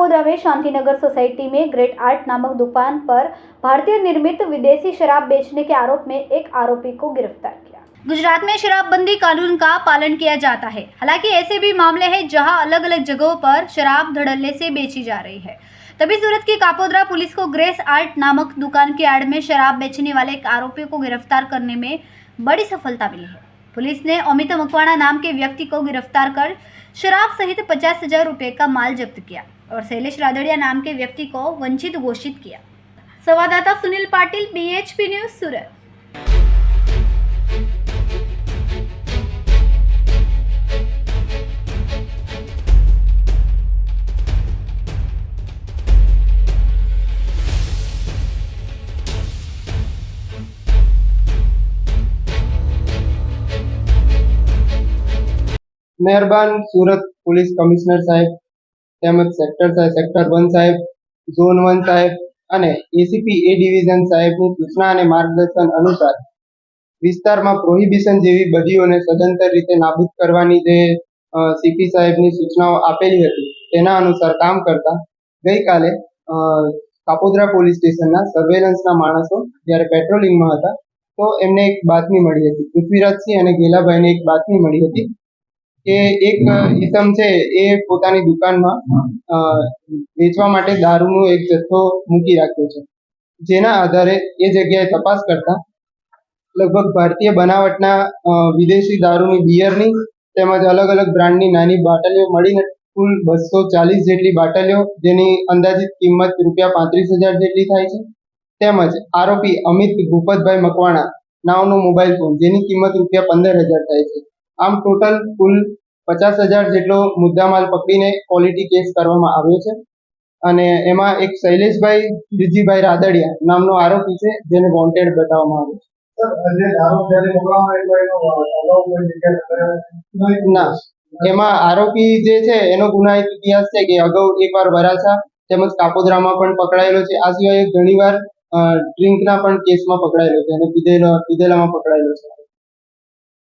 कापोद्रा में शांतिनगर सोसाइटी में great art नामक दुकान पर भारतीय निर्मित विदेशी शराब बेचने के आरोप में एक आरोपी को गिरफ्तार किया। गुजरात में शराबबंदी कानून का पालन किया जाता है। हालांकि ऐसे भी मामले हैं जहां अलग अलग जगहों पर शराब धड़ल्ले से बेची जा रही है। तभी सूरत की कापोद्रा पुलिस को ग्रेट आर्ट नामक दुकान की आड़ में शराब बेचने वाले एक आरोपी को गिरफ्तार करने में बड़ी सफलता मिली है। पुलिस ने अमित मकवाणा नाम के व्यक्ति को गिरफ्तार कर शराब सहित 50,000 रुपए का माल जब्त किया और शैलेश रादड़िया नाम के व्यक्ति को वंचित घोषित किया। संवाददाता सुनील पाटिल, BHP न्यूज, सूरत। મહેરબાન સુરત પોલીસ કમિશનર સાહેબ તેમજ સેક્ટર 1 સાહેબ, ઝોન 1 સાહેબ અને ACP A ડિવિઝન સાહેબની સૂચના અને માર્ગદર્શન અનુસાર વિસ્તારમાં પ્રોહિબિશન જેવી બદીઓને સદંતર રીતે નાબૂદ કરવાની જે CP સાહેબની સૂચનાઓ આપેલી હતી તેના અનુસાર કામ કરતા ગઈકાલે કાપોદ્રા પોલીસ સ્ટેશનના સર્વેલન્સના માણસો જ્યારે પેટ્રોલિંગમાં હતા તો એમને એક બાતમી મળી હતી। પૃથ્વીરાજસિંહ અને ગેલાભાઈને એક બાતમી મળી હતી કે એક ઈસમ છે એ પોતાની દુકાનમાં વેચવા માટે દારૂનો એક જથ્થો મૂકી રાખ્યો છે, જેના આધારે એ જગ્યાએ તપાસ કરતા લગભગ ભારતીય બનાવટના વિદેશી દારૂની બિયરની તેમજ અલગ અલગ બ્રાન્ડની નાની બાટલીઓ મળીને કુલ 240 જેટલી બાટલીઓ, જેની અંદાજિત કિંમત ₹35,000 જેટલી થાય છે, તેમજ આરોપી અમિત ભૂપતભાઈ મકવાણા નામનો મોબાઈલ ફોન, જેની કિંમત ₹15,000 થાય છે। આમ ટોટલ કુલ 50,000 જેટલો મુદ્દામાલ પકડીને ક્વોલિટી કેસ કરવામાં આવ્યો છે અને એમાં એક શૈલેષભાઈ વિજીભાઈ રાદડિયા નામનો આરોપી છે, જેને વોન્ટેડ બતાવવામાં આવ્યો છે। ના, એમાં આરોપી જે છે એનો ગુનાહિત ઇતિહાસ છે કે અગાઉ એકવાર વરાછા તેમજ કાપોદ્રામાં પણ પકડાયેલો છે। આ સિવાય ઘણીવાર ડ્રિંકના પણ કેસમાં પકડાયેલો છે અને પીધેલામાં પકડાયેલો છે।